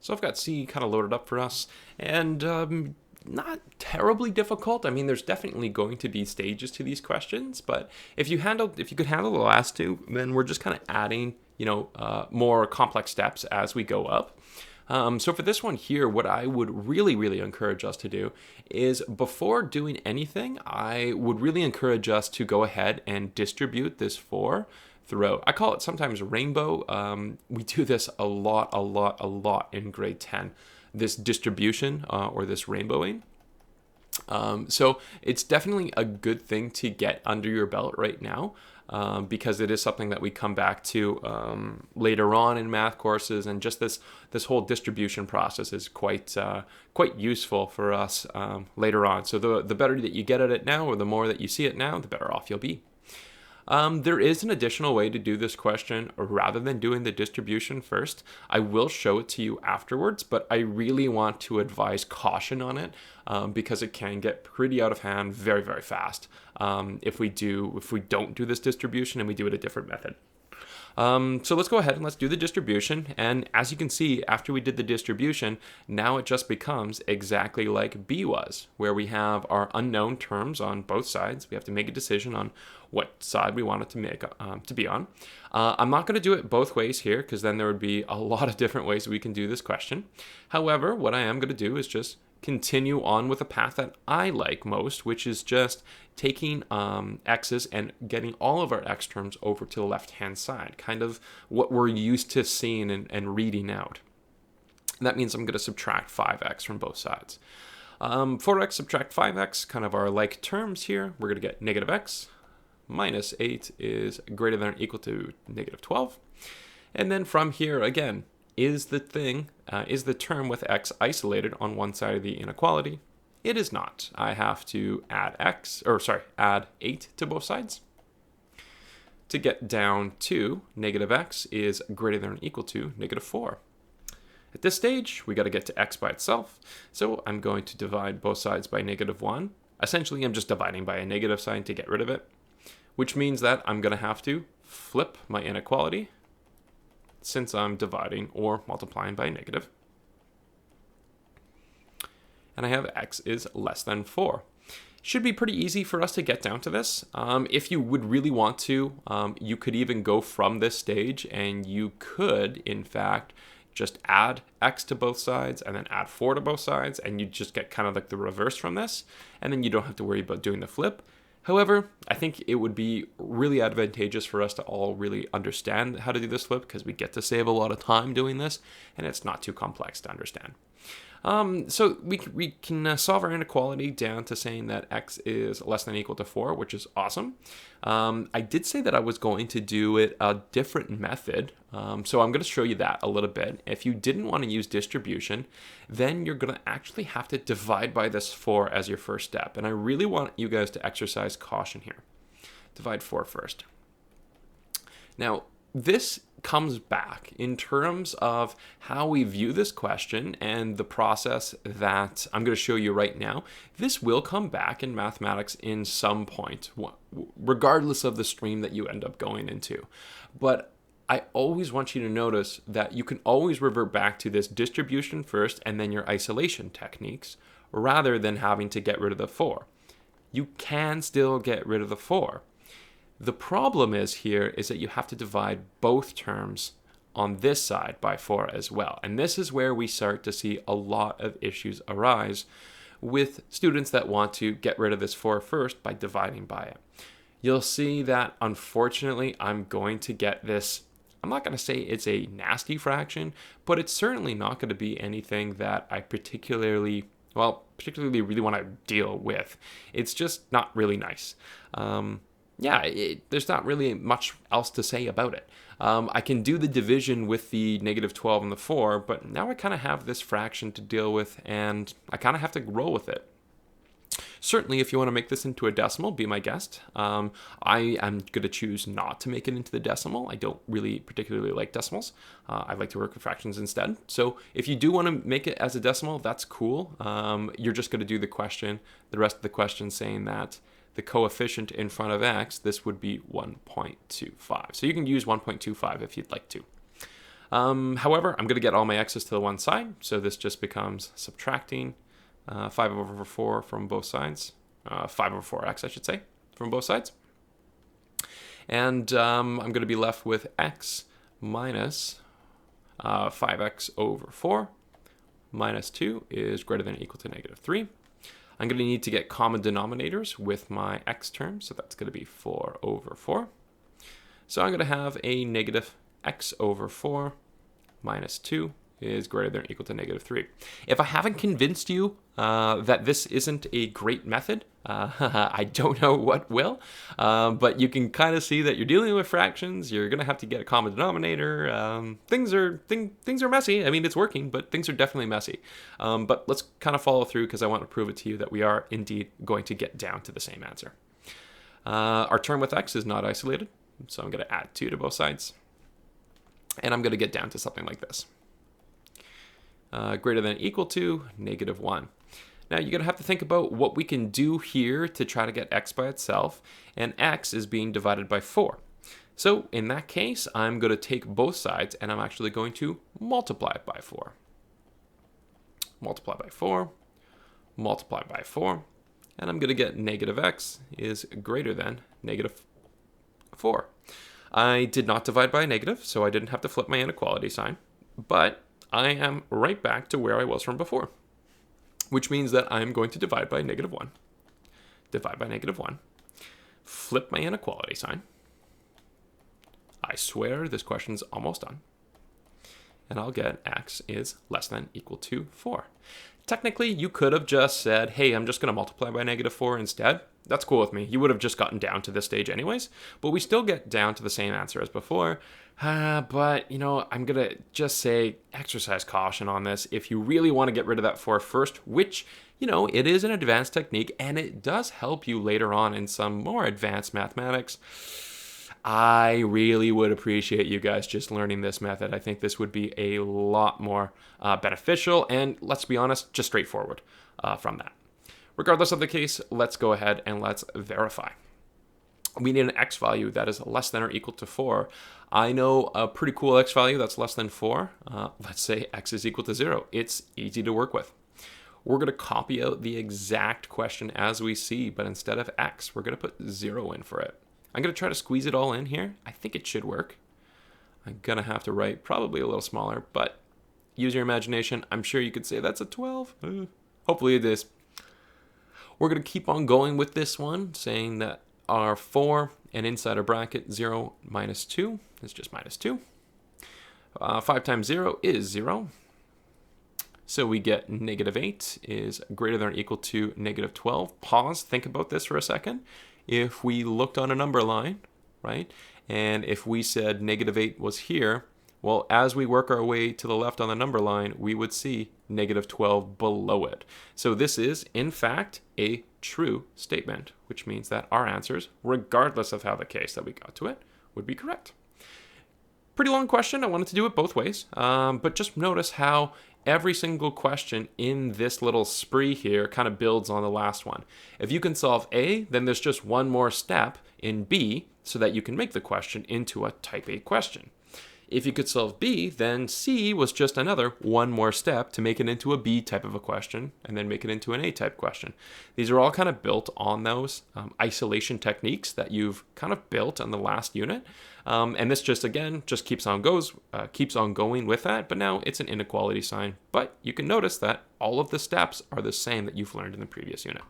So I've got C kind of loaded up for us, and not terribly difficult. I mean, there's definitely going to be stages to these questions, but if you could handle the last two, then we're just kind of adding, more complex steps as we go up. So for this one here, what I would really, really encourage us to do is before doing anything, I would really encourage us to go ahead and distribute this 4 throughout. I call it sometimes rainbow. We do this a lot in grade 10, this distribution or this rainbowing. So it's definitely a good thing to get under your belt right now. Because it is something that we come back to later on in math courses, and just this whole distribution process is quite useful for us later on. So the better that you get at it now, or the more that you see it now, the better off you'll be. There is an additional way to do this question rather than doing the distribution first. I will show it to you afterwards, but I really want to advise caution on it because it can get pretty out of hand very, very fast if we don't do this distribution and we do it a different method. So let's go ahead and let's do the distribution. And as you can see, after we did the distribution, now it just becomes exactly like B was, where we have our unknown terms on both sides. We have to make a decision on what side we want it to be on. I'm not going to do it both ways here because then there would be a lot of different ways we can do this question. However, what I am going to do is just continue on with a path that I like most, which is just taking x's and getting all of our x terms over to the left-hand side, kind of what we're used to seeing and reading out. And that means I'm going to subtract 5x from both sides. 4x subtract 5x, kind of our like terms here. We're going to get negative x minus 8 is greater than or equal to negative 12. And then from here, again, is the term with x isolated on one side of the inequality? It is not. I have to add add 8 to both sides to get down to negative x is greater than or equal to negative 4. At this stage, we got to get to x by itself, so I'm going to divide both sides by negative 1. Essentially, I'm just dividing by a negative sign to get rid of it, which means that I'm going to have to flip my inequality since I'm dividing or multiplying by a negative. And I have x is less than 4. Should be pretty easy for us to get down to this. If you would really want to, you could even go from this stage and you could, in fact, just add x to both sides and then add 4 to both sides, and you just get kind of like the reverse from this, and then you don't have to worry about doing the flip. However, I think it would be really advantageous for us to all really understand how to do this flip because we get to save a lot of time doing this, and it's not too complex to understand. So we can solve our inequality down to saying that x is less than or equal to 4, which is awesome. I did say that I was going to do it a different method, so I'm going to show you that a little bit. If you didn't want to use distribution, then you're going to actually have to divide by this 4 as your first step, and I really want you guys to exercise caution here. Divide 4 first. Now, this comes back in terms of how we view this question and the process that I'm going to show you right now. This will come back in mathematics in some point, regardless of the stream that you end up going into. But I always want you to notice that you can always revert back to this distribution first and then your isolation techniques, rather than having to get rid of the 4. You can still get rid of the 4. The problem is that you have to divide both terms on this side by 4 as well. And this is where we start to see a lot of issues arise with students that want to get rid of this 4 first by dividing by it. You'll see that, unfortunately, I'm going to get this. I'm not going to say it's a nasty fraction, but it's certainly not going to be anything that I particularly really want to deal with. It's just not really nice. There's not really much else to say about it. I can do the division with the negative 12 and the 4, but now I kind of have this fraction to deal with, and I kind of have to roll with it. Certainly, if you want to make this into a decimal, be my guest. I am going to choose not to make it into the decimal. I don't really particularly like decimals. I like to work with fractions instead. So if you do want to make it as a decimal, that's cool. You're just going to do the rest of the question saying that the coefficient in front of x, this would be 1.25. So you can use 1.25 if you'd like to. However, I'm going to get all my x's to the one side, so this just becomes subtracting 5 over 4 from both sides, 5 over 4x, I should say, from both sides. And I'm going to be left with x minus 5x over 4 minus 2 is greater than or equal to negative 3. I'm going to need to get common denominators with my x term, so that's going to be 4 over 4. So I'm going to have a negative x over 4 minus 2 is greater than or equal to negative 3. If I haven't convinced you that this isn't a great method, I don't know what will, but you can kind of see that you're dealing with fractions. You're going to have to get a common denominator. Things are messy. I mean, it's working, but things are definitely messy. But let's kind of follow through because I want to prove it to you that we are indeed going to get down to the same answer. Our term with x is not isolated, so I'm going to add 2 to both sides. And I'm going to get down to something like this. Greater than or equal to negative 1. Now you're going to have to think about what we can do here to try to get x by itself, and x is being divided by 4. So in that case, I'm going to take both sides and I'm actually going to multiply it by 4. Multiply by 4, multiply by 4, and I'm going to get negative x is greater than negative 4. I did not divide by a negative, so I didn't have to flip my inequality sign, but I am right back to where I was from before, which means that I'm going to divide by negative 1, divide by negative 1, flip my inequality sign. I swear this question's almost done. And I'll get x is less than or equal to 4. Technically, you could have just said, hey, I'm just going to multiply by negative 4 instead. That's cool with me. You would have just gotten down to this stage anyways, but we still get down to the same answer as before. But, I'm going to just say exercise caution on this. If you really want to get rid of that 4 first, which, it is an advanced technique and it does help you later on in some more advanced mathematics, I really would appreciate you guys just learning this method. I think this would be a lot more beneficial and, let's be honest, just straightforward from that. Regardless of the case, let's go ahead and let's verify. We need an x value that is less than or equal to 4. I know a pretty cool x value that's less than 4. Let's say x is equal to 0. It's easy to work with. We're going to copy out the exact question as we see, but instead of x, we're going to put 0 in for it. I'm going to try to squeeze it all in here. I think it should work. I'm going to have to write probably a little smaller, but use your imagination. I'm sure you could say that's a 12. Hopefully it is. We're going to keep on going with this one, saying that our 4 and inside our bracket 0 minus 2 is just minus 2. 5 times 0 is 0. So we get negative 8 is greater than or equal to negative 12. Pause, think about this for a second. If we looked on a number line, right, and if we said negative 8 was here, well, as we work our way to the left on the number line, we would see negative 12 below it. So this is, in fact, a true statement, which means that our answers, regardless of how the case that we got to it, would be correct. Pretty long question. I wanted to do it both ways, but just notice how every single question in this little spree here kind of builds on the last one. If you can solve A, then there's just one more step in B so that you can make the question into a type A question. If you could solve B, then C was just another one more step to make it into a B type of a question and then make it into an A type question. These are all kind of built on those isolation techniques that you've kind of built on the last unit. And this just keeps on going with that, but now it's an inequality sign. But you can notice that all of the steps are the same that you've learned in the previous unit.